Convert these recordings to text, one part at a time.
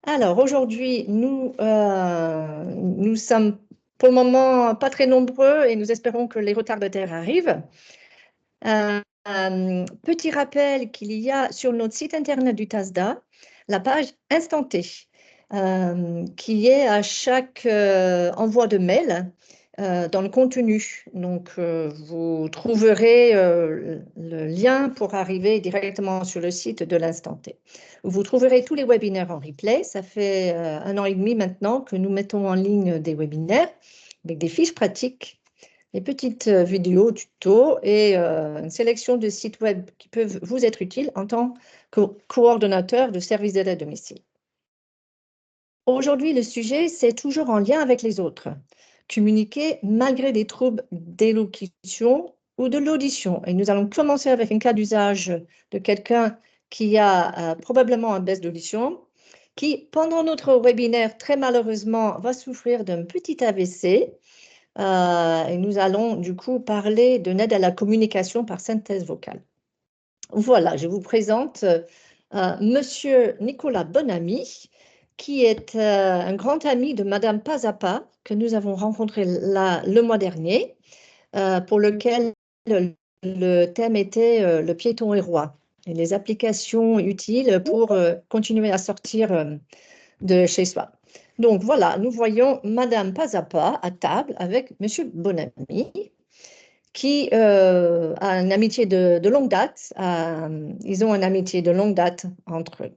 Alors aujourd'hui, nous sommes pour le moment pas très nombreux et nous espérons que les retardataires arrivent. Petit rappel qu'il y a sur notre site internet du TASDA la page Instanté qui est à chaque envoi de mail dans le contenu. Donc, vous trouverez le lien pour arriver directement sur le site de l'Instant T. Vous trouverez tous les webinaires en replay. Ça fait 1 an et demi maintenant que nous mettons en ligne des webinaires avec des fiches pratiques, des petites vidéos, tutos et une sélection de sites web qui peuvent vous être utiles en tant que coordonnateur de services d'aide à domicile. Aujourd'hui, le sujet, c'est toujours en lien avec les autres. Communiquer malgré des troubles d'élocution ou de l'audition. Et nous allons commencer avec un cas d'usage de quelqu'un qui a probablement un baisse d'audition, qui, pendant notre webinaire, très malheureusement, va souffrir d'un petit AVC. Et nous allons du coup parler d'une aide à la communication par synthèse vocale. Voilà, je vous présente Monsieur Nicolas Bonamy, qui est un grand ami de Madame Pazapa, que nous avons rencontré le mois dernier, pour lequel le thème était le piéton est roi et les applications utiles pour continuer à sortir de chez soi. Donc voilà, nous voyons Madame Pazapa à table avec Monsieur Bonamy, qui a une amitié de longue date. Ils ont une amitié de longue date entre eux.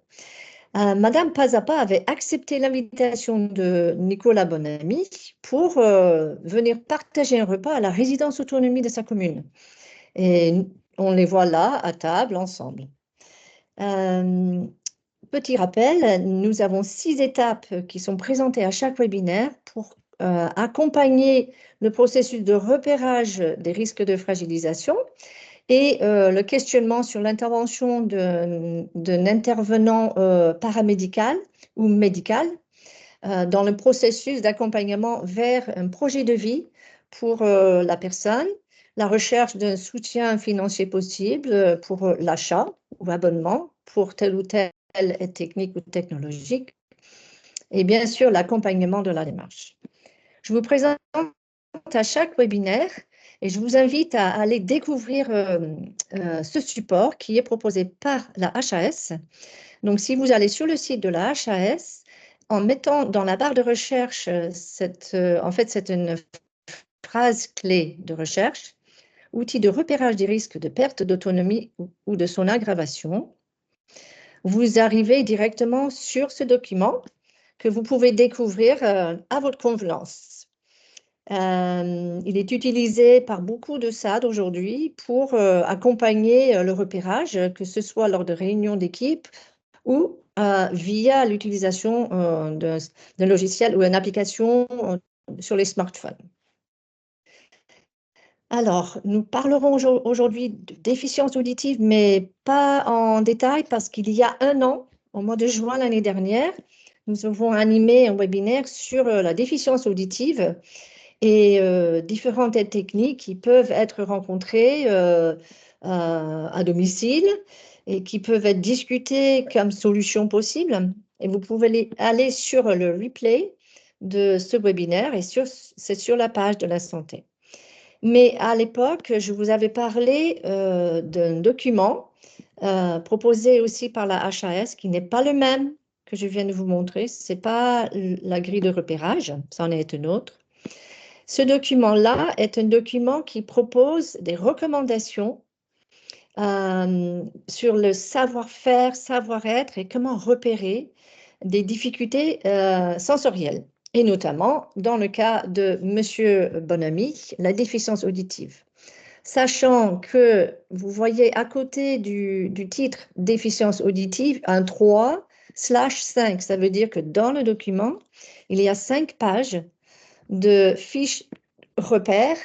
Madame Pazapa avait accepté l'invitation de Nicolas Bonamy pour venir partager un repas à la résidence autonomie de sa commune. Et on les voit là, à table, ensemble. Petit rappel, nous avons 6 étapes qui sont présentées à chaque webinaire pour accompagner le processus de repérage des risques de fragilisation et le questionnement sur l'intervention d'un intervenant paramédical ou médical dans le processus d'accompagnement vers un projet de vie pour la personne, la recherche d'un soutien financier possible pour l'achat ou abonnement pour telle ou telle aide technique ou technologique, et bien sûr l'accompagnement de la démarche. Je vous présente à chaque webinaire et je vous invite à aller découvrir ce support qui est proposé par la HAS. Donc, si vous allez sur le site de la HAS, en mettant dans la barre de recherche, en fait, c'est une phrase clé de recherche, outil de repérage des risques de perte d'autonomie ou de son aggravation, vous arrivez directement sur ce document que vous pouvez découvrir à votre convenance. Il est utilisé par beaucoup de SAD aujourd'hui pour accompagner le repérage, que ce soit lors de réunions d'équipe ou via l'utilisation d'un logiciel ou d'une application sur les smartphones. Alors, nous parlerons aujourd'hui de déficience auditive, mais pas en détail parce qu'il y a 1 an, au mois de juin l'année dernière, nous avons animé un webinaire sur la déficience auditive et différentes aides techniques qui peuvent être rencontrées à domicile et qui peuvent être discutées comme solutions possibles. Et vous pouvez aller sur le replay de ce webinaire et c'est sur la page de la santé. Mais à l'époque, je vous avais parlé d'un document proposé aussi par la HAS qui n'est pas le même que je viens de vous montrer. Ce n'est pas la grille de repérage, c'en est un autre. Ce document-là est un document qui propose des recommandations sur le savoir-faire, savoir-être et comment repérer des difficultés sensorielles. Et notamment, dans le cas de M. Bonamy, la déficience auditive. Sachant que vous voyez à côté du titre déficience auditive un 3/5, ça veut dire que dans le document, il y a 5 pages de fiches repères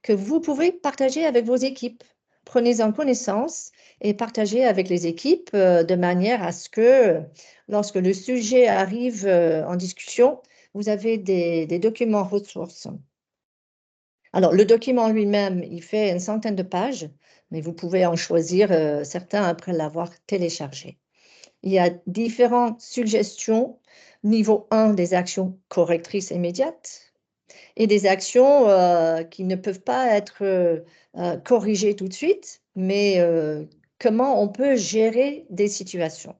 que vous pouvez partager avec vos équipes. Prenez-en connaissance et partagez avec les équipes de manière à ce que lorsque le sujet arrive en discussion, vous avez des documents ressources. Alors, le document lui-même, il fait une centaine de pages, mais vous pouvez en choisir certains après l'avoir téléchargé. Il y a différentes suggestions. Niveau 1, des actions correctrices immédiates et des actions qui ne peuvent pas être corrigées tout de suite, mais comment on peut gérer des situations.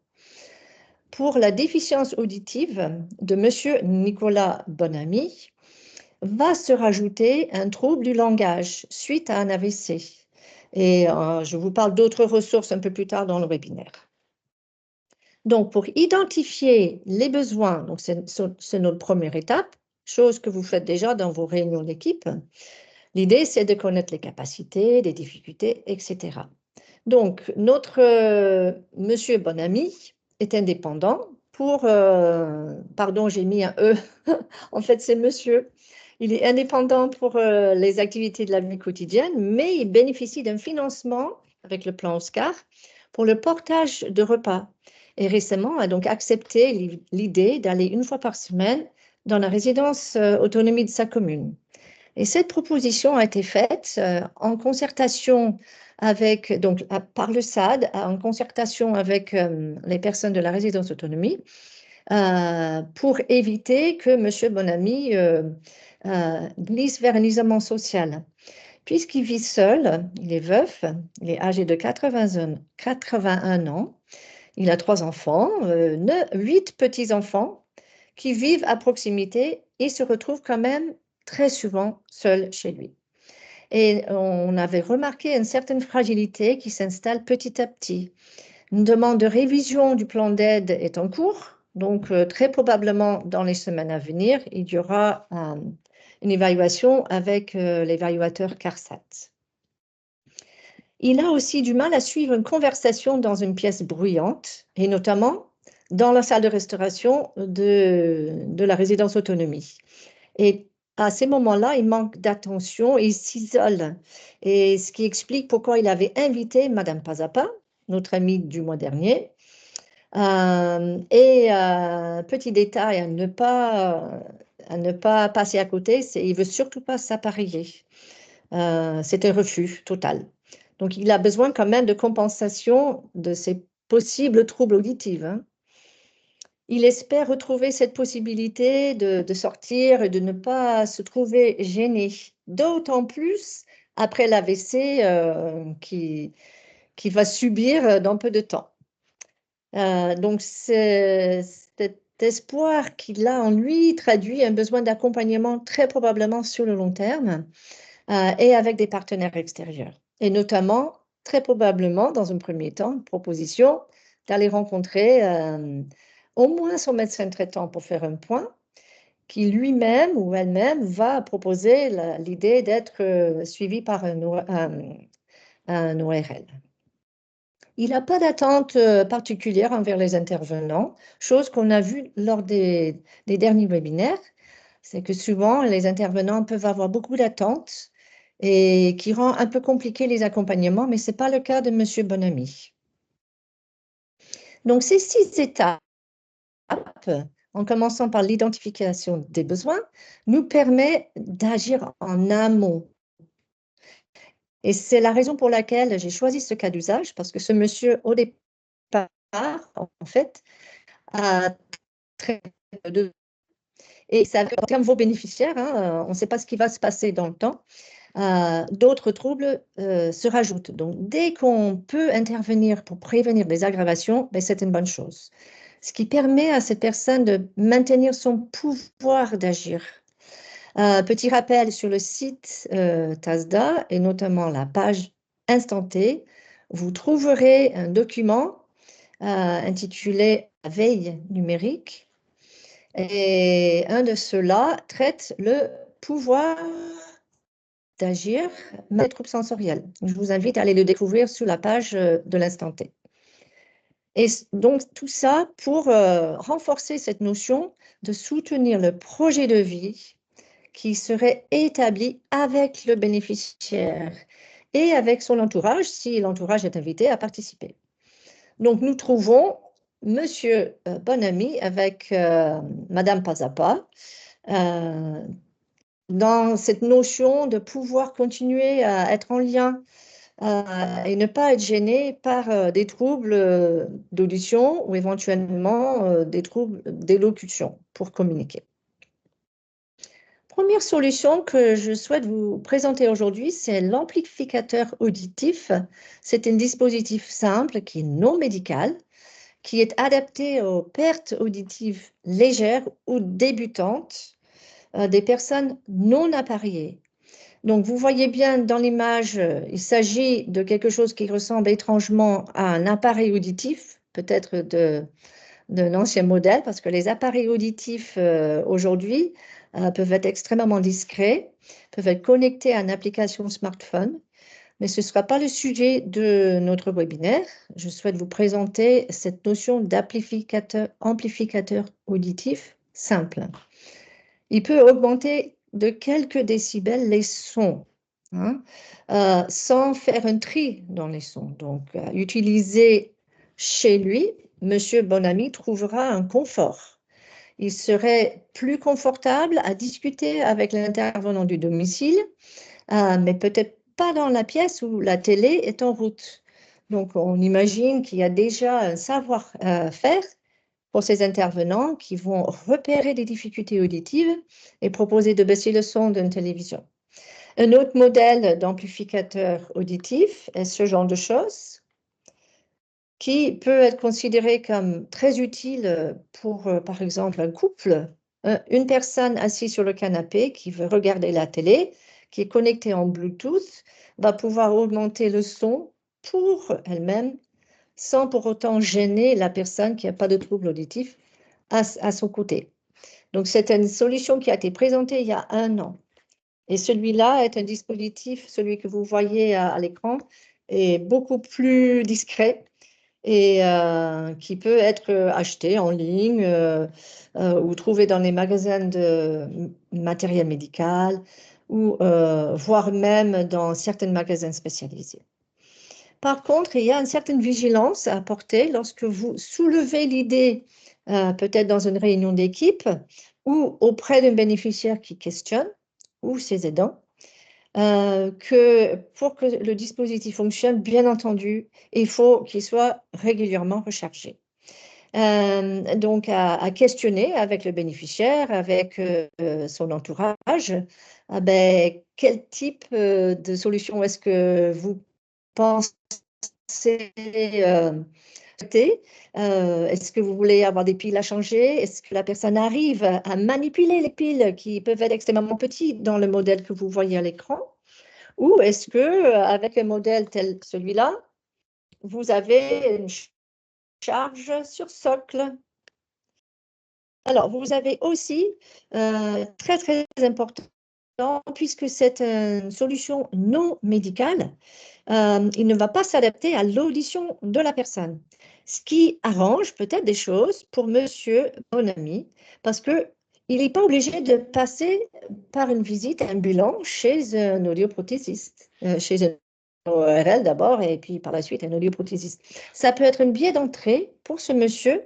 Pour la déficience auditive de M. Nicolas Bonamy, va se rajouter un trouble du langage suite à un AVC. Et je vous parle d'autres ressources un peu plus tard dans le webinaire. Donc, pour identifier les besoins, donc c'est notre première étape, chose que vous faites déjà dans vos réunions d'équipe. L'idée, c'est de connaître les capacités, les difficultés, etc. Donc, notre monsieur Bonamy est indépendant pour, pardon, j'ai mis un E, en fait, c'est monsieur. Il est indépendant pour les activités de la vie quotidienne, mais il bénéficie d'un financement avec le plan Oscar pour le portage de repas. Et récemment, a donc accepté l'idée d'aller une fois par semaine dans la résidence autonomie de sa commune. Et cette proposition a été faite en concertation avec, donc par le SAD, en concertation avec les personnes de la résidence autonomie, pour éviter que M. Bonamy glisse vers un isolement social. Puisqu'il vit seul, il est veuf, il est âgé de 81 ans, il a 3 enfants, 8 petits-enfants qui vivent à proximité et se retrouvent quand même très souvent seul chez lui. Et on avait remarqué une certaine fragilité qui s'installe petit à petit. Une demande de révision du plan d'aide est en cours, donc très probablement dans les semaines à venir, il y aura une évaluation avec l'évaluateur CARSAT. Il a aussi du mal à suivre une conversation dans une pièce bruyante, et notamment dans la salle de restauration de la résidence autonomie. Et à ces moments-là, il manque d'attention, il s'isole. Et ce qui explique pourquoi il avait invité Madame Pazapa, notre amie du mois dernier. Petit détail à ne pas passer à côté, c'est qu'il ne veut surtout pas s'appareiller. C'est un refus total. Donc, il a besoin quand même de compensation de ces possibles troubles auditifs, hein. Il espère retrouver cette possibilité de sortir et de ne pas se trouver gêné, d'autant plus après l'AVC qu'il va subir dans peu de temps. Donc, cet espoir qu'il a en lui traduit un besoin d'accompagnement très probablement sur le long terme et avec des partenaires extérieurs. Et notamment, très probablement, dans un premier temps, une proposition d'aller rencontrer au moins son médecin traitant pour faire un point, qui lui-même ou elle-même va proposer l'idée d'être suivi par un ORL. Il n'a pas d'attente particulière envers les intervenants, chose qu'on a vue lors des derniers webinaires, c'est que souvent les intervenants peuvent avoir beaucoup d'attentes et qui rend un peu compliqué les accompagnements, mais ce n'est pas le cas de M. Bonamy. Donc ces 6 étapes, en commençant par l'identification des besoins, nous permet d'agir en amont. Et c'est la raison pour laquelle j'ai choisi ce cas d'usage, parce que ce monsieur, au départ, en fait, a très de... Et ça, comme vos bénéficiaires, hein, on ne sait pas ce qui va se passer dans le temps, d'autres troubles se rajoutent. Donc, dès qu'on peut intervenir pour prévenir des aggravations, ben, c'est une bonne chose. Ce qui permet à cette personne de maintenir son pouvoir d'agir. Petit rappel sur le site TASDA et notamment la page Instanté, vous trouverez un document intitulé Veille numérique. Et un de ceux-là traite le pouvoir d'agir dans les troubles sensoriels. Je vous invite à aller le découvrir sur la page de l'Instant T. Et donc, tout ça pour renforcer cette notion de soutenir le projet de vie qui serait établi avec le bénéficiaire et avec son entourage, si l'entourage est invité à participer. Donc, nous trouvons Monsieur Bonamy avec Madame Pazapa dans cette notion de pouvoir continuer à être en lien et ne pas être gêné par des troubles d'audition ou éventuellement des troubles d'élocution pour communiquer. Première solution que je souhaite vous présenter aujourd'hui, c'est l'amplificateur auditif. C'est un dispositif simple qui est non médical, qui est adapté aux pertes auditives légères ou débutantes des personnes non appareillées. Donc, vous voyez bien dans l'image, il s'agit de quelque chose qui ressemble étrangement à un appareil auditif, peut-être d'un ancien modèle, parce que les appareils auditifs aujourd'hui peuvent être extrêmement discrets, peuvent être connectés à une application smartphone, mais ce ne sera pas le sujet de notre webinaire. Je souhaite vous présenter cette notion d'amplificateur auditif simple. Il peut augmenter de quelques décibels les sons, hein, sans faire un tri dans les sons. Donc, utilisé chez lui, Monsieur Bonamy trouvera un confort. Il serait plus confortable à discuter avec l'intervenant du domicile, mais peut-être pas dans la pièce où la télé est en route. Donc, on imagine qu'il y a déjà un savoir-faire pour ces intervenants qui vont repérer des difficultés auditives et proposer de baisser le son d'une télévision. Un autre modèle d'amplificateur auditif est ce genre de choses qui peut être considéré comme très utile pour, par exemple, un couple, une personne assise sur le canapé qui veut regarder la télé, qui est connectée en Bluetooth, va pouvoir augmenter le son pour elle-même sans pour autant gêner la personne qui n'a pas de trouble auditif à son côté. Donc, c'est une solution qui a été présentée il y a 1 an. Et celui-là est un dispositif, celui que vous voyez à l'écran, est beaucoup plus discret et qui peut être acheté en ligne ou trouvé dans les magasins de matériel médical ou voire même dans certains magasins spécialisés. Par contre, il y a une certaine vigilance à apporter lorsque vous soulevez l'idée, peut-être dans une réunion d'équipe ou auprès d'un bénéficiaire qui questionne ou ses aidants, que pour que le dispositif fonctionne, bien entendu, il faut qu'il soit régulièrement rechargé. Donc à questionner avec le bénéficiaire, avec son entourage, quel type de solution est-ce que vous pensez est-ce que vous voulez avoir des piles à changer? Est-ce que la personne arrive à manipuler les piles qui peuvent être extrêmement petites dans le modèle que vous voyez à l'écran? Ou est-ce que, avec un modèle tel celui-là, vous avez une charge sur socle? Alors, vous avez aussi, très, très important, puisque c'est une solution non médicale, il ne va pas s'adapter à l'audition de la personne. Ce qui arrange peut-être des choses pour monsieur Bonamy, parce qu'il n'est pas obligé de passer par une visite ambulante chez un audioprothésiste, chez un ORL d'abord et puis par la suite un audioprothésiste. Ça peut être un biais d'entrée pour ce monsieur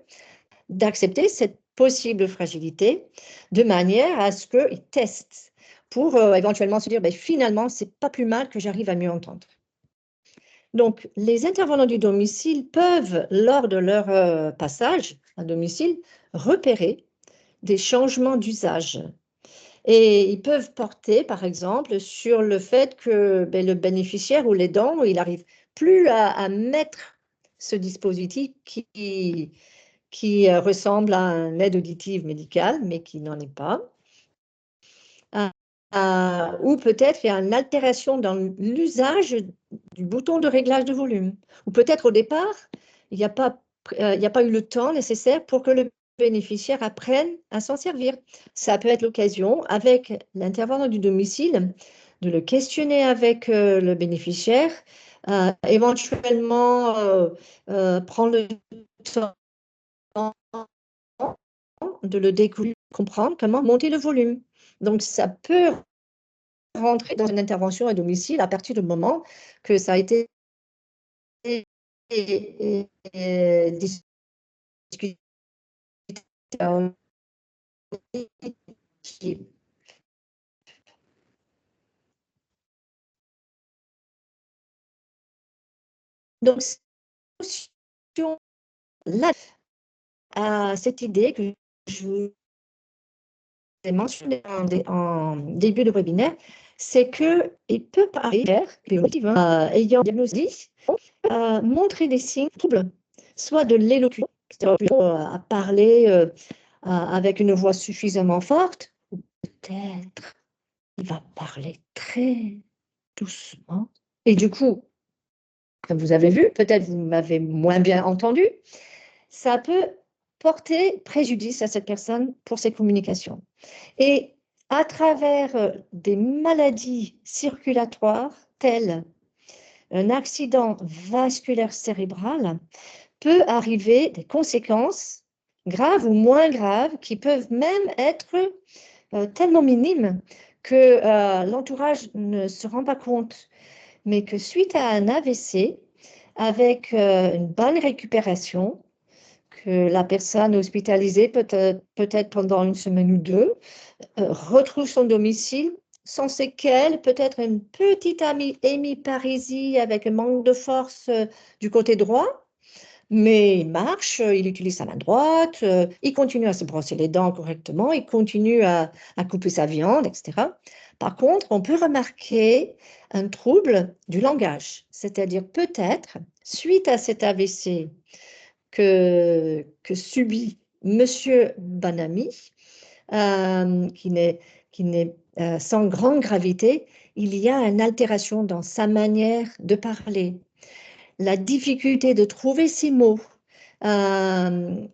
d'accepter cette possible fragilité de manière à ce qu'il teste pour éventuellement se dire ben, finalement, c'est pas plus mal que j'arrive à mieux entendre. Donc, les intervenants du domicile peuvent, lors de leur passage à domicile, repérer des changements d'usage. Et ils peuvent porter, par exemple, sur le fait que ben, le bénéficiaire ou l'aidant, il n'arrive plus à mettre ce dispositif qui ressemble à une aide auditive médicale, mais qui n'en est pas. Ou peut-être il y a une altération dans l'usage du bouton de réglage de volume. Ou peut-être au départ, il n'y a pas eu le temps nécessaire pour que le bénéficiaire apprenne à s'en servir. Ça peut être l'occasion, avec l'intervenant du domicile, de le questionner avec le bénéficiaire, éventuellement prendre le temps de le découvrir, comprendre comment monter le volume. Donc, ça peut rentrer dans une intervention à domicile à partir du moment que ça a été discuté Donc, là, à cette idée que je vous ai mentionnée en début de webinaire, c'est qu'il peut arriver, ayant diagnostic, montrer des signes troubles, soit de l'élocution, c'est-à-dire à parler avec une voix suffisamment forte, ou peut-être il va parler très doucement. Et du coup, comme vous avez vu, peut-être vous m'avez moins bien entendu, ça peut porter préjudice à cette personne pour ses communications. Et à travers des maladies circulatoires telles un accident vasculaire cérébral, peut arriver des conséquences graves ou moins graves qui peuvent même être tellement minimes que l'entourage ne se rend pas compte, mais que suite à un AVC, avec une bonne récupération, que la personne hospitalisée peut-être pendant une semaine ou deux, retrouve son domicile sans séquelles, peut-être une petite hémiparésie avec un manque de force du côté droit, mais il marche, il utilise sa main droite, il continue à se brosser les dents correctement, il continue à couper sa viande, etc. Par contre, on peut remarquer un trouble du langage, c'est-à-dire peut-être, suite à cet AVC que subit Monsieur Banami, qui n'est sans grande gravité, il y a une altération dans sa manière de parler, la difficulté de trouver ses mots. Et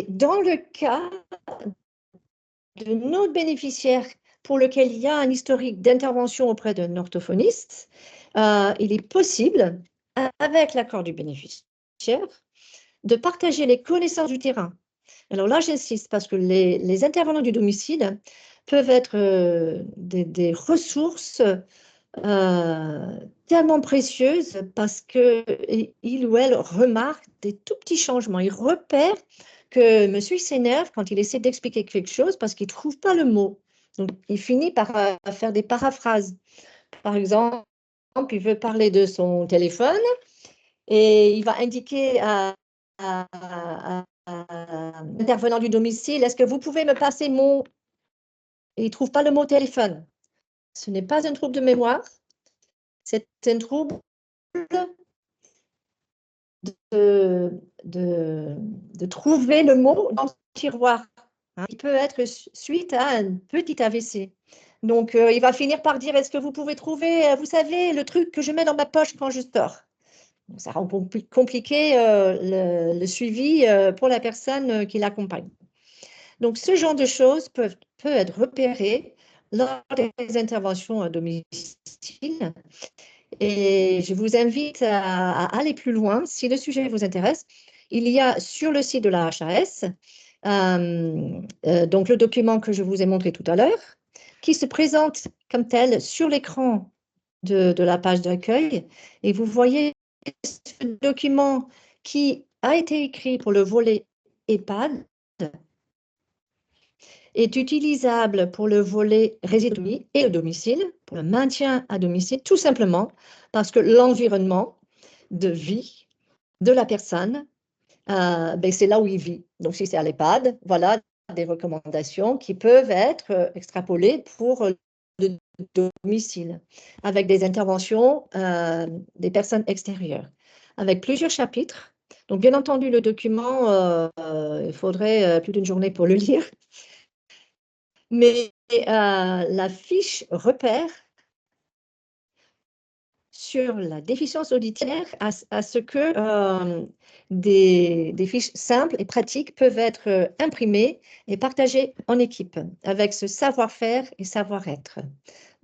dans le cas de notre bénéficiaire pour lequel il y a un historique d'intervention auprès d'un orthophoniste, il est possible, avec l'accord du bénéficiaire, de partager les connaissances du terrain. Alors là, j'insiste parce que les intervenants du domicile peuvent être des ressources tellement précieuses parce qu'il ou elle remarque des tout petits changements. Il repère que monsieur s'énerve quand il essaie d'expliquer quelque chose parce qu'il ne trouve pas le mot. Donc, il finit par faire des paraphrases. Par exemple, il veut parler de son téléphone et il va indiquer à l'intervenant du domicile, est-ce que vous pouvez me passer mon... Et il ne trouve pas le mot téléphone. Ce n'est pas un trouble de mémoire, c'est un trouble de trouver le mot dans le tiroir. Il peut être suite à un petit AVC. Donc, il va finir par dire, est-ce que vous pouvez trouver, vous savez, le truc que je mets dans ma poche quand je sors? Donc, ça rend compliqué le suivi pour la personne qui l'accompagne. Donc, ce genre de choses peut être repéré lors des interventions à domicile. Et je vous invite à aller plus loin si le sujet vous intéresse. Il y a sur le site de la HAS, donc le document que je vous ai montré tout à l'heure, qui se présente comme tel sur l'écran de la page d'accueil. Et vous voyez ce document qui a été écrit pour le volet EHPAD est utilisable pour le volet résidence et le domicile, pour le maintien à domicile, tout simplement parce que l'environnement de vie de la personne, ben, c'est là où il vit. Donc, si c'est à l'EHPAD, voilà des recommandations qui peuvent être extrapolées pour le domicile, avec des interventions des personnes extérieures, avec plusieurs chapitres. Donc, bien entendu, le document, il faudrait plus d'une journée pour le lire. Mais la fiche repère sur la déficience auditive à ce que des fiches simples et pratiques peuvent être imprimées et partagées en équipe avec ce savoir-faire et savoir-être.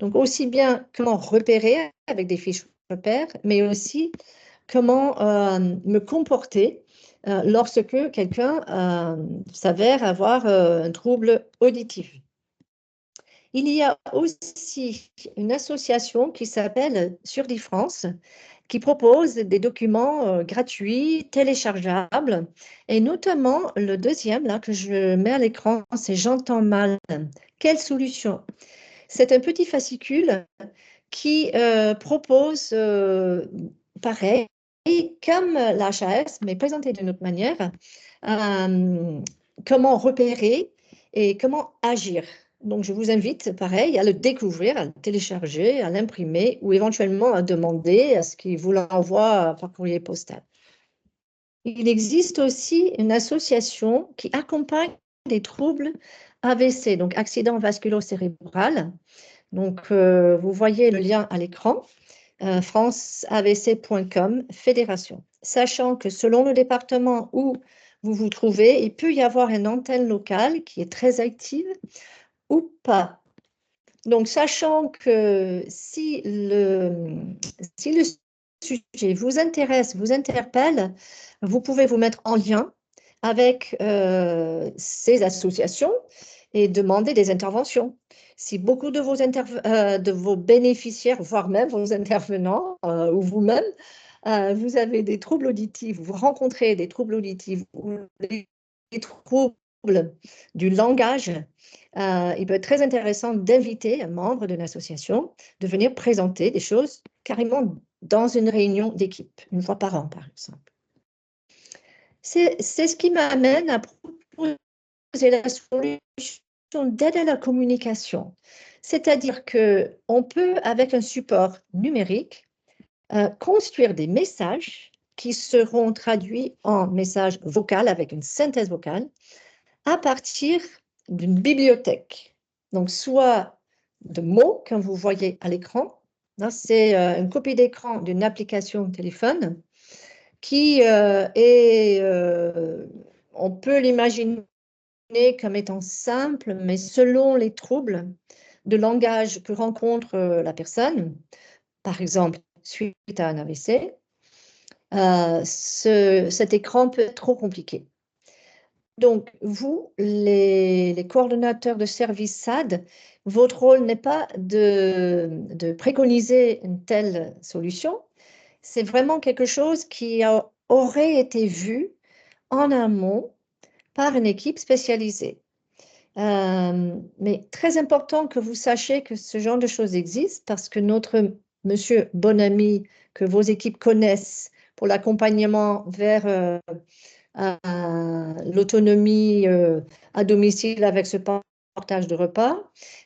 Donc, aussi bien comment repérer avec des fiches repères, mais aussi comment me comporter lorsque quelqu'un s'avère avoir un trouble auditif. Il y a aussi une association qui s'appelle Surdit France, qui propose des documents gratuits, téléchargeables, et notamment le deuxième là, que je mets à l'écran, c'est J'entends mal. Quelle solution? C'est un petit fascicule qui propose, pareil, comme l'HAS, mais présenté d'une autre manière, comment repérer et comment agir. Donc, je vous invite, pareil, à le découvrir, à le télécharger, à l'imprimer ou éventuellement à demander à ce qu'il vous l'envoie par courrier postal. Il existe aussi une association qui accompagne des troubles AVC, donc accident vasculo-cérébral. Donc, vous voyez le lien à l'écran, franceavc.com, fédération. Sachant que selon le département où vous vous trouvez, il peut y avoir une antenne locale qui est très active ou pas. Donc, sachant que si le sujet vous intéresse, vous interpelle, vous pouvez vous mettre en lien avec ces associations et demander des interventions. Si beaucoup de vos bénéficiaires, voire même vos intervenants ou vous-même, vous avez des troubles auditifs, vous rencontrez des troubles auditifs ou des troubles du langage, il peut être très intéressant d'inviter un membre d'une association de venir présenter des choses carrément dans une réunion d'équipe, une fois par an, par exemple. C'est ce qui m'amène à proposer la solution d'aide à la communication. C'est-à-dire qu'on peut, avec un support numérique, construire des messages qui seront traduits en messages vocaux avec une synthèse vocale à partir d'une bibliothèque. Donc, soit de mots, comme vous voyez à l'écran. C'est une copie d'écran d'une application de téléphone qui on peut l'imaginer comme étant simple, mais selon les troubles de langage que rencontre la personne, par exemple, suite à un AVC, cet écran peut être trop compliqué. Donc, vous, les coordonnateurs de service SAD, votre rôle n'est pas de préconiser une telle solution, c'est vraiment quelque chose qui aurait été vu en amont par une équipe spécialisée. Mais très important que vous sachiez que ce genre de choses existe parce que notre monsieur Bonamy, que vos équipes connaissent pour l'accompagnement vers l'autonomie à domicile avec ce partage de repas,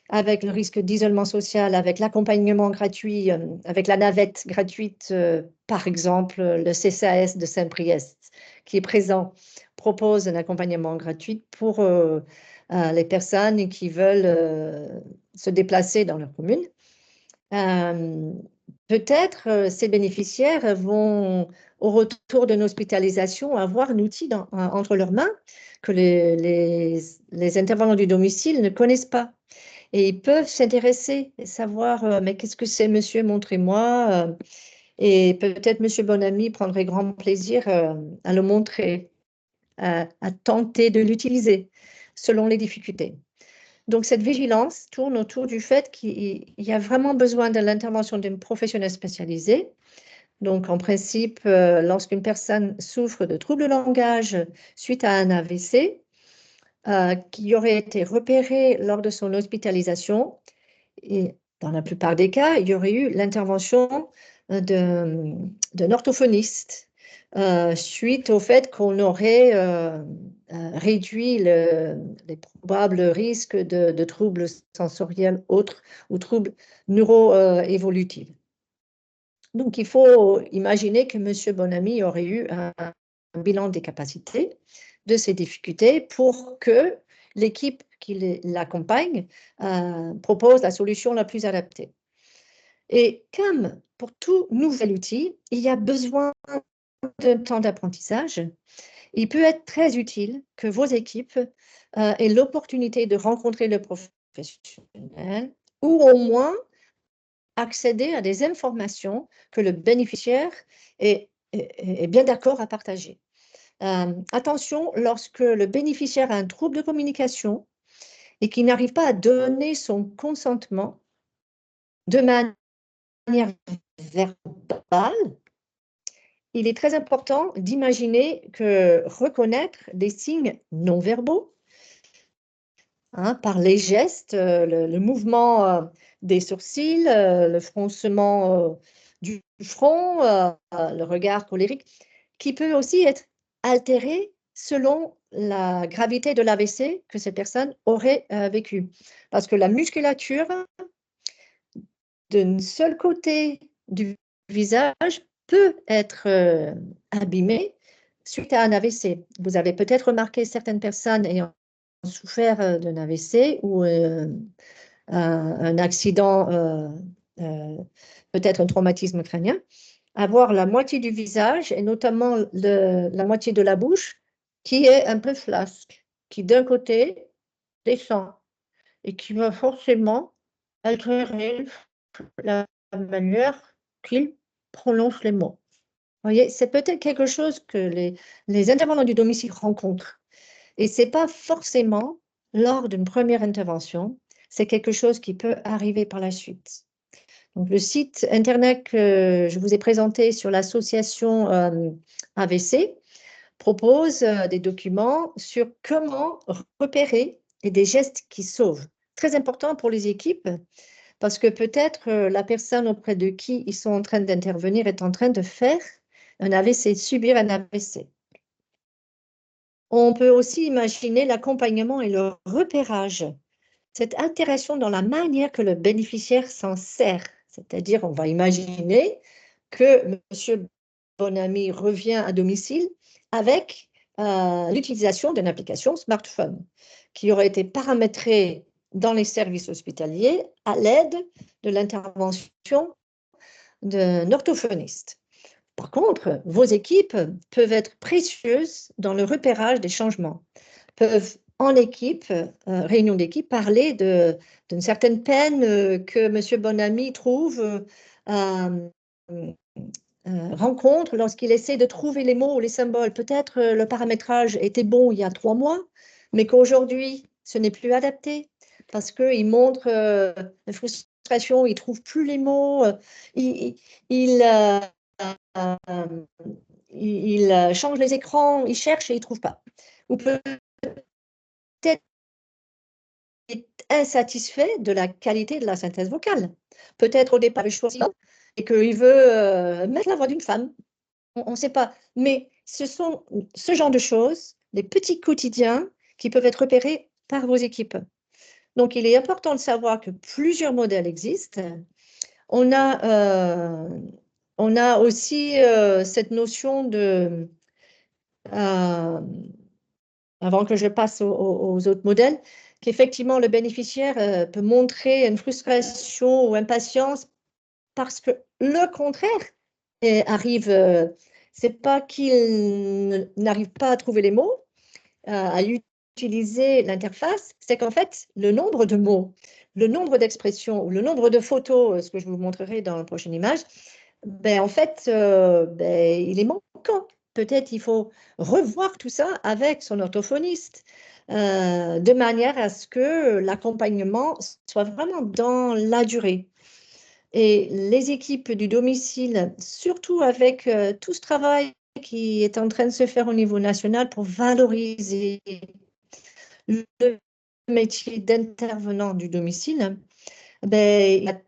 avec le risque d'isolement social, avec l'accompagnement gratuit, avec la navette gratuite, par exemple, le CCAS de Saint-Priest, qui est présent, propose un accompagnement gratuit pour les personnes qui veulent se déplacer dans leur commune. Peut-être ces bénéficiaires vont, au retour d'une hospitalisation, avoir un outil entre leurs mains que les intervenants du domicile ne connaissent pas. Et ils peuvent s'intéresser et savoir, mais qu'est-ce que c'est, monsieur, montrez-moi. Et peut-être monsieur Bonamy prendrait grand plaisir à le montrer, à tenter de l'utiliser selon les difficultés. Donc, cette vigilance tourne autour du fait qu'il y a vraiment besoin de l'intervention d'un professionnel spécialisé. Donc, en principe, lorsqu'une personne souffre de troubles de langage suite à un AVC, qui aurait été repéré lors de son hospitalisation, et dans la plupart des cas, il y aurait eu l'intervention d'un orthophoniste suite au fait qu'on aurait réduit les probables risques de troubles sensoriels autres ou troubles neuroévolutifs. Donc, il faut imaginer que M. Bonamy aurait eu un bilan des capacités, de ses difficultés, pour que l'équipe qui l'accompagne propose la solution la plus adaptée. Et comme pour tout nouvel outil, il y a besoin d'un temps d'apprentissage, il peut être très utile que vos équipes aient l'opportunité de rencontrer le professionnel ou au moins accéder à des informations que le bénéficiaire est bien d'accord à partager. Attention, lorsque le bénéficiaire a un trouble de communication et qu'il n'arrive pas à donner son consentement de manière verbale, il est très important d'imaginer que reconnaître des signes non verbaux, par les gestes, le mouvement des sourcils, le froncement du front, le regard colérique, qui peut aussi être altéré selon la gravité de l'AVC que cette personne aurait vécu. Parce que la musculature d'un seul côté du visage peut être abîmée suite à un AVC. Vous avez peut-être remarqué certaines personnes ayant souffert d'un AVC ou un accident, peut-être un traumatisme crânien, avoir la moitié du visage et notamment la moitié de la bouche qui est un peu flasque, qui d'un côté descend et qui va forcément altérer la manière qu'il prononce les mots. Vous voyez, c'est peut-être quelque chose que les intervenants du domicile rencontrent. Et ce n'est pas forcément lors d'une première intervention, c'est quelque chose qui peut arriver par la suite. Donc, le site internet que je vous ai présenté sur l'association AVC propose des documents sur comment repérer et des gestes qui sauvent. Très important pour les équipes parce que peut-être la personne auprès de qui ils sont en train d'intervenir est en train de faire un AVC, subir un AVC. On peut aussi imaginer l'accompagnement et le repérage, cette altération dans la manière que le bénéficiaire s'en sert. C'est-à-dire, on va imaginer que M. Bonamy revient à domicile avec l'utilisation d'une application smartphone qui aurait été paramétrée dans les services hospitaliers à l'aide de l'intervention d'un orthophoniste. Par contre, vos équipes peuvent être précieuses dans le repérage des changements, peuvent en équipe, réunion d'équipe, parler d'une certaine peine que M. Bonamy trouve, rencontre lorsqu'il essaie de trouver les mots ou les symboles. Peut-être le paramétrage était bon il y a 3 mois, mais qu'aujourd'hui, ce n'est plus adapté parce qu'il montre une frustration, il ne trouve plus les mots, il, il, il change les écrans, il cherche et il ne trouve pas. Ou peut-être est insatisfait de la qualité de la synthèse vocale. Peut-être au départ, il choisit et qu'il veut mettre la voix d'une femme. On ne sait pas. Mais ce sont ce genre de choses, des petits quotidiens qui peuvent être repérés par vos équipes. Donc, il est important de savoir que plusieurs modèles existent. On a aussi cette notion de, avant que je passe aux autres modèles, qu'effectivement le bénéficiaire peut montrer une frustration ou impatience parce que le contraire arrive. C'est pas qu'il n'arrive pas à trouver les mots, à utiliser l'interface, c'est qu'en fait, le nombre de mots, le nombre d'expressions ou le nombre de photos, ce que je vous montrerai dans la prochaine image, ben, en fait, il est manquant. Peut-être il faut revoir tout ça avec son orthophoniste, de manière à ce que l'accompagnement soit vraiment dans la durée. Et les équipes du domicile, surtout avec tout ce travail qui est en train de se faire au niveau national pour valoriser le métier d'intervenant du domicile, ben,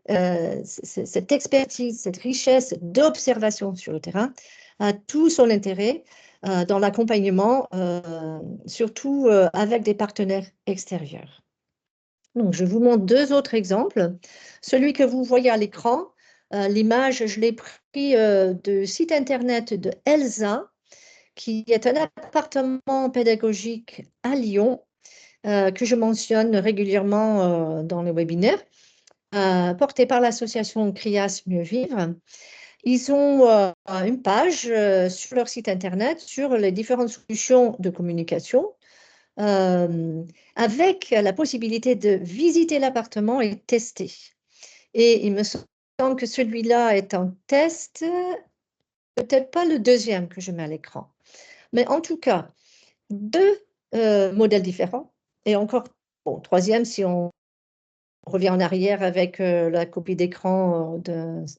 cette expertise, cette richesse d'observation sur le terrain a tout son intérêt dans l'accompagnement, surtout avec des partenaires extérieurs. Donc, je vous montre 2 autres exemples. Celui que vous voyez à l'écran, l'image, je l'ai pris du site internet de Elsa, qui est un appartement pédagogique à Lyon, que je mentionne régulièrement dans les webinaires, porté par l'association CRIAS Mieux Vivre. Ils ont une page sur leur site internet sur les différentes solutions de communication, avec la possibilité de visiter l'appartement et tester. Et il me semble que celui-là est en test, peut-être pas le deuxième que je mets à l'écran. Mais en tout cas, 2 modèles différents. Et encore, bon, troisième, si on revient en arrière avec la copie d'écran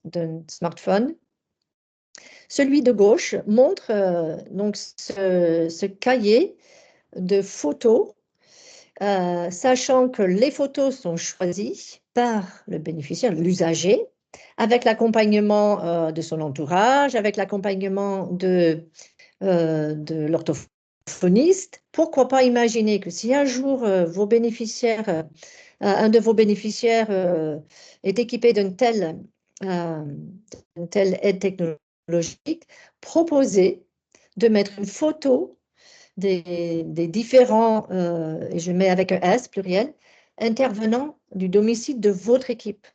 d'un smartphone. Celui de gauche montre donc ce cahier de photos, sachant que les photos sont choisies par le bénéficiaire, l'usager, avec l'accompagnement de son entourage, avec l'accompagnement de l'orthophoniste. Pourquoi pas imaginer que si un jour un de vos bénéficiaires est équipé euh, d'une telle aide technologique, proposer de mettre une photo des différents, et je mets avec un S pluriel, intervenants du domicile de votre équipe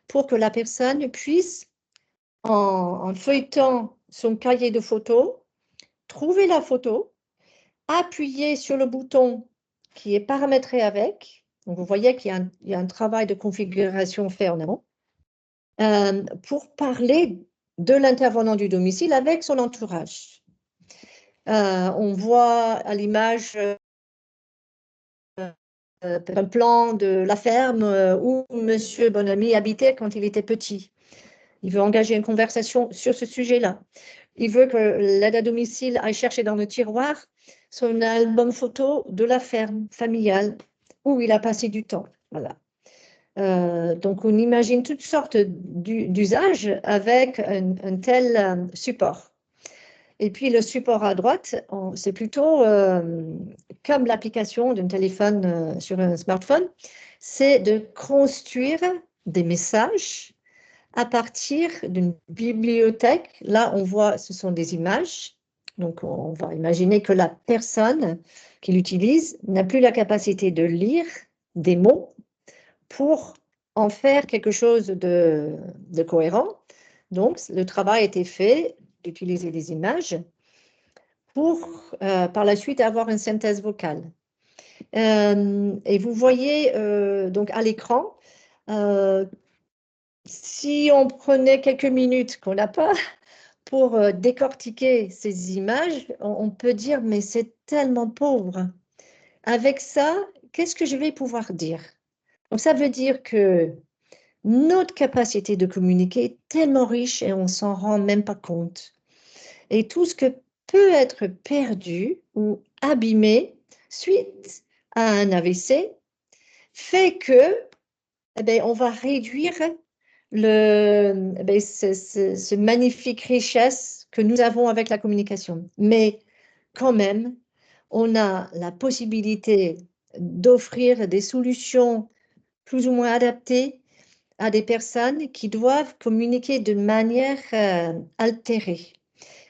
pour que la personne puisse, en feuilletant son cahier de photos, trouver la photo, appuyer sur le bouton qui est paramétré avec. Donc, vous voyez qu'il y a un travail de configuration fait en amont pour parler de l'intervenant du domicile avec son entourage. On voit à l'image un plan de la ferme où Monsieur Bonamy habitait quand il était petit. Il veut engager une conversation sur ce sujet-là. Il veut que l'aide à domicile aille chercher dans le tiroir son album photo de la ferme familiale où il a passé du temps. Voilà. Donc, on imagine toutes sortes d'usages avec un tel support. Et puis, le support à droite, c'est plutôt comme l'application d'un téléphone sur un smartphone, c'est de construire des messages à partir d'une bibliothèque. Là, on voit, ce sont des images. Donc, on va imaginer que la personne qui l'utilise n'a plus la capacité de lire des mots pour en faire quelque chose de cohérent. Donc, le travail a été fait d'utiliser des images pour, par la suite, avoir une synthèse vocale. Et vous voyez donc à l'écran, si on prenait quelques minutes qu'on n'a pas pour décortiquer ces images, on peut dire, mais c'est tellement pauvre. Avec ça, qu'est-ce que je vais pouvoir dire? Donc, ça veut dire que notre capacité de communiquer est tellement riche et on s'en rend même pas compte. Et tout ce que peut être perdu ou abîmé suite à un AVC fait que, eh bien, on va réduire ce magnifique richesse que nous avons avec la communication. Mais quand même, on a la possibilité d'offrir des solutions plus ou moins adaptées à des personnes qui doivent communiquer de manière altérée.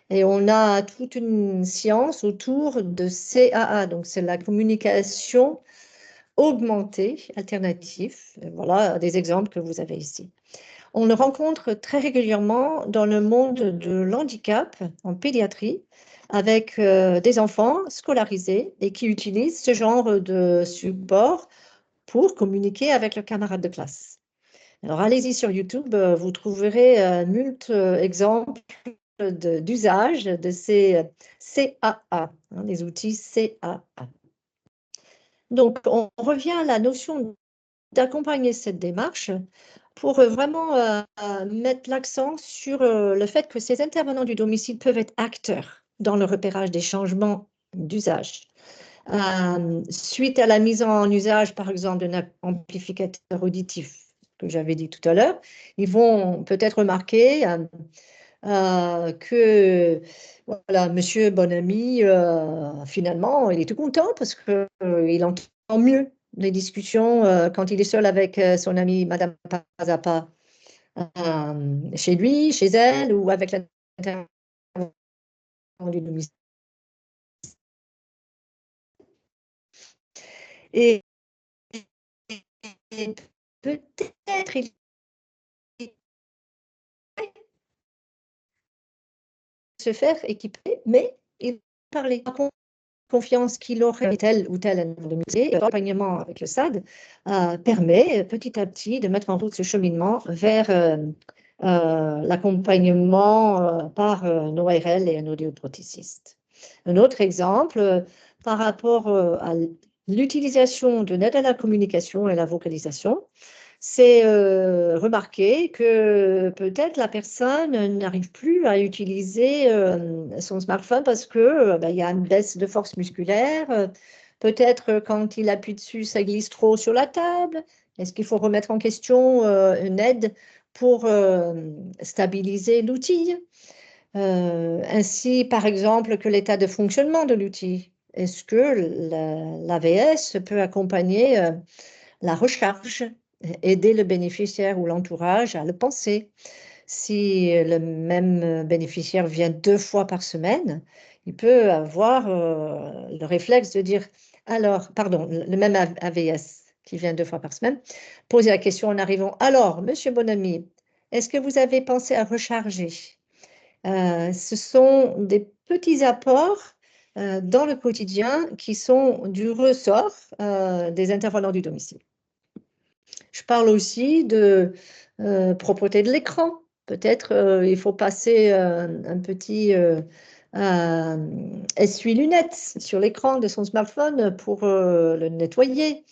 Et on a toute une science autour de CAA, donc c'est la communication augmentée, alternative. Voilà des exemples que vous avez ici. On le rencontre très régulièrement dans le monde de l'handicap en pédiatrie avec des enfants scolarisés et qui utilisent ce genre de support pour communiquer avec leurs camarades de classe. Alors, allez-y sur YouTube, vous trouverez exemples d'usage de ces CAA, les outils CAA. Donc, on revient à la notion d'accompagner cette démarche pour vraiment mettre l'accent sur le fait que ces intervenants du domicile peuvent être acteurs dans le repérage des changements d'usage. Suite à la mise en usage, par exemple, d'un amplificateur auditif, que j'avais dit tout à l'heure, ils vont peut-être remarquer que voilà, Monsieur Bonamy, finalement, il est tout content parce qu'il entend mieux les discussions quand il est seul avec son amie Madame Pazapa chez lui, chez elle, ou avec l'intervenant du domicile. Et, et peut-être il se faire équiper, mais il parlait confiance qu'il aurait tel ou tel indemnité, l'accompagnement avec le SAD permet petit à petit de mettre en route ce cheminement vers l'accompagnement par un ORL et un audioprothésiste. Un autre exemple, par rapport à l'utilisation de l'aide à la communication et à la vocalisation, c'est remarquer que peut-être la personne n'arrive plus à utiliser son smartphone parce que il y a une baisse de force musculaire. Peut-être quand il appuie dessus, ça glisse trop sur la table. Est-ce qu'il faut remettre en question une aide pour stabiliser l'outil. Ainsi, par exemple, que l'état de fonctionnement de l'outil. Est-ce que l'AVS peut accompagner la recharge, aider le bénéficiaire ou l'entourage à le penser? Si le même bénéficiaire vient 2 fois par semaine, il peut avoir le réflexe de dire, alors, pardon, le même AVS qui vient 2 fois par semaine, poser la question en arrivant, alors, Monsieur Bonamy, est-ce que vous avez pensé à recharger? Ce sont des petits apports dans le quotidien qui sont du ressort des intervenants du domicile. Je parle aussi de propreté de l'écran. Peut-être il faut passer un petit essuie-lunettes sur l'écran de son smartphone pour le nettoyer.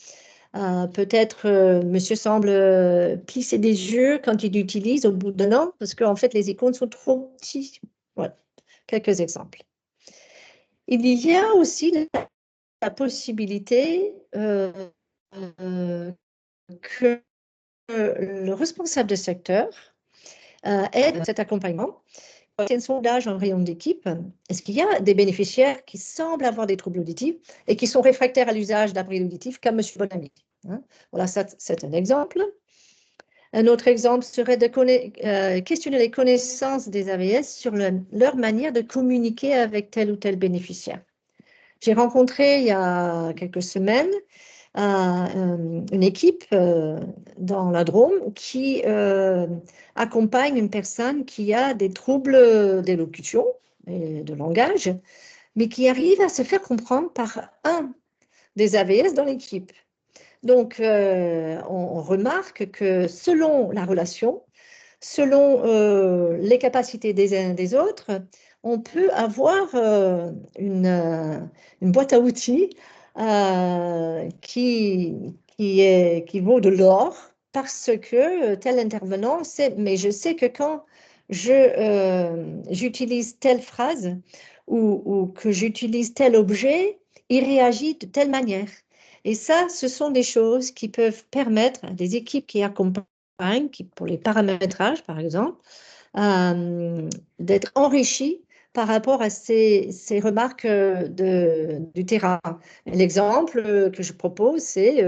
Peut-être monsieur semble plisser des yeux quand il utilise au bout d'un an parce qu'en fait les icônes sont trop petits. Voilà, quelques exemples. Il y a aussi la possibilité que le responsable de secteur aide cet accompagnement. C'est un sondage en rayon d'équipe. Est-ce qu'il y a des bénéficiaires qui semblent avoir des troubles auditifs et qui sont réfractaires à l'usage d'appareils auditifs comme M. Bonamy? Voilà, c'est un exemple. Un autre exemple serait de questionner les connaissances des AVS sur leur manière de communiquer avec tel ou tel bénéficiaire. J'ai rencontré il y a quelques semaines une équipe dans la Drôme qui accompagne une personne qui a des troubles d'élocution et de langage, mais qui arrive à se faire comprendre par un des AVS dans l'équipe. Donc, on remarque que selon la relation, selon les capacités des uns et des autres, on peut avoir une boîte à outils qui vaut de l'or parce que tel intervenant sait, mais je sais que quand j'utilise telle phrase ou que j'utilise tel objet, il réagit de telle manière. Et ça, ce sont des choses qui peuvent permettre à des équipes qui accompagnent, pour les paramétrages, par exemple, d'être enrichies par rapport à ces remarques du terrain. L'exemple que je propose, c'est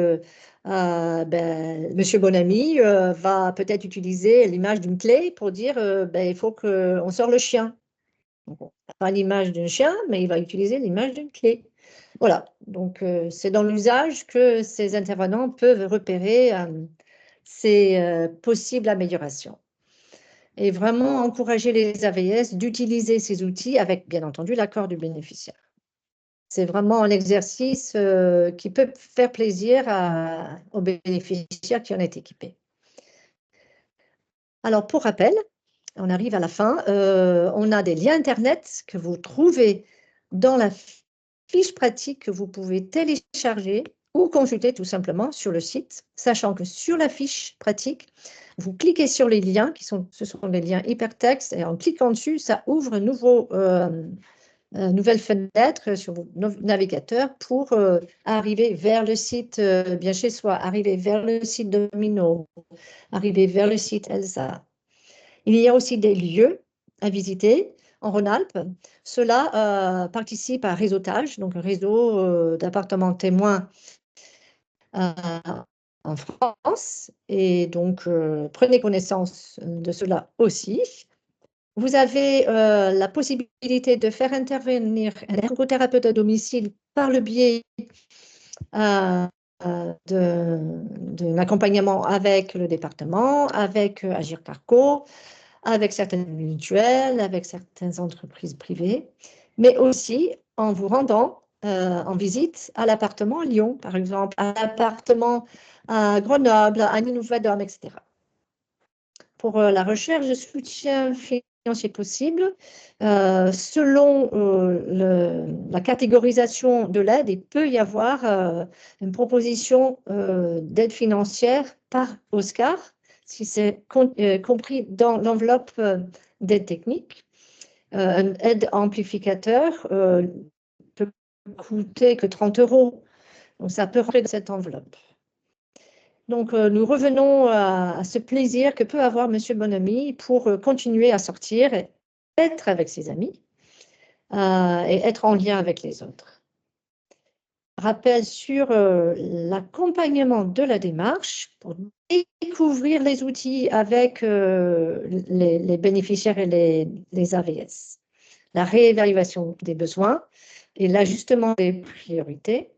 Monsieur Bonamy va peut-être utiliser l'image d'une clé pour dire il faut qu'on sorte le chien. Donc, pas l'image d'un chien, mais il va utiliser l'image d'une clé. Voilà, donc c'est dans l'usage que ces intervenants peuvent repérer ces possibles améliorations. Et vraiment encourager les AVS d'utiliser ces outils avec, bien entendu, l'accord du bénéficiaire. C'est vraiment un exercice qui peut faire plaisir aux bénéficiaires qui en est équipé. Alors, pour rappel, on arrive à la fin. On a des liens Internet que vous trouvez dans la fiche pratique que vous pouvez télécharger ou consulter tout simplement sur le site, sachant que sur la fiche pratique, vous cliquez sur les liens, ce sont des liens hypertextes, et en cliquant dessus, ça ouvre une nouvelle fenêtre sur vos navigateurs pour arriver vers le site Bien chez soi, arriver vers le site Domino, arriver vers le site Elsa. Il y a aussi des lieux à visiter en Rhône-Alpes. Cela participe à un réseautage, donc un réseau d'appartements témoins en France. Et donc, prenez connaissance de cela aussi. Vous avez la possibilité de faire intervenir un ergothérapeute à domicile par le biais d'un accompagnement avec le département, avec Agir Carco, avec certaines mutuelles, avec certaines entreprises privées, mais aussi en vous rendant en visite à l'appartement à Lyon, par exemple, à l'appartement à Grenoble, à Nîmes-Vadome, etc. Pour la recherche de soutien financier possible, selon la catégorisation de l'aide, il peut y avoir une proposition d'aide financière par Oscar, si c'est compris dans l'enveloppe d'aide technique. Une aide amplificateur peut coûter que 30 €, donc ça peut rentrer dans cette enveloppe. Donc, nous revenons à ce plaisir que peut avoir Monsieur Bonhomme pour continuer à sortir, et être avec ses amis et être en lien avec les autres. Rappel sur l'accompagnement de la démarche pour découvrir les outils avec les bénéficiaires et les AVS. La réévaluation des besoins et l'ajustement des priorités.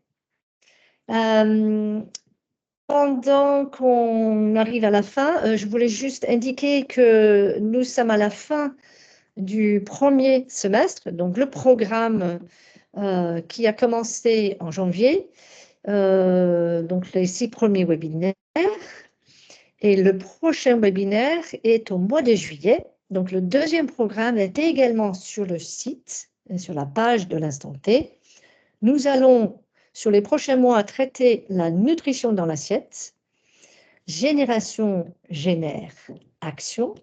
Pendant qu'on arrive à la fin, je voulais juste indiquer que nous sommes à la fin du premier semestre, donc le programme qui a commencé en janvier, donc les 6 premiers webinaires. Et le prochain webinaire est au mois de juillet. Donc le deuxième programme est également sur le site, sur la page de l'instant T. Nous allons, sur les prochains mois, traiter la nutrition dans l'assiette, génération génère action,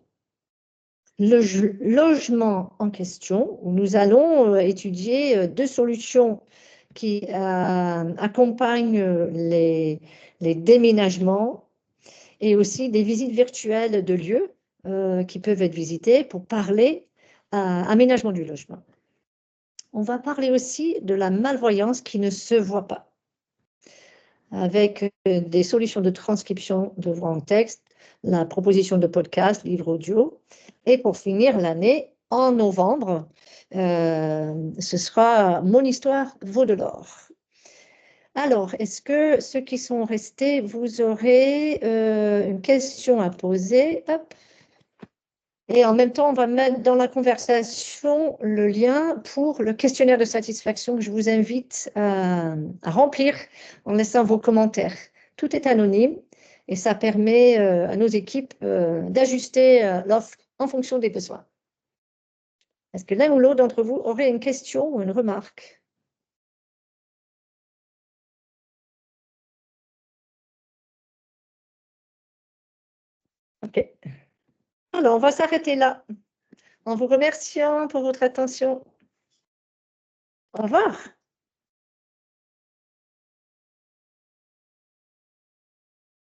le logement en question, où nous allons étudier 2 solutions qui accompagnent les déménagements et aussi des visites virtuelles de lieux qui peuvent être visités pour parler aménagement du logement. On va parler aussi de la malvoyance qui ne se voit pas, avec des solutions de transcription de voix en texte, la proposition de podcast, livre audio. Et pour finir l'année, en novembre, ce sera Mon histoire vaut de l'or. Alors, est-ce que ceux qui sont restés, vous aurez une question à poser? Hop. Et en même temps, on va mettre dans la conversation le lien pour le questionnaire de satisfaction que je vous invite à remplir en laissant vos commentaires. Tout est anonyme et ça permet à nos équipes d'ajuster l'offre en fonction des besoins. Est-ce que l'un ou l'autre d'entre vous aurait une question ou une remarque? OK. Alors, on va s'arrêter là en vous remerciant pour votre attention. Au revoir.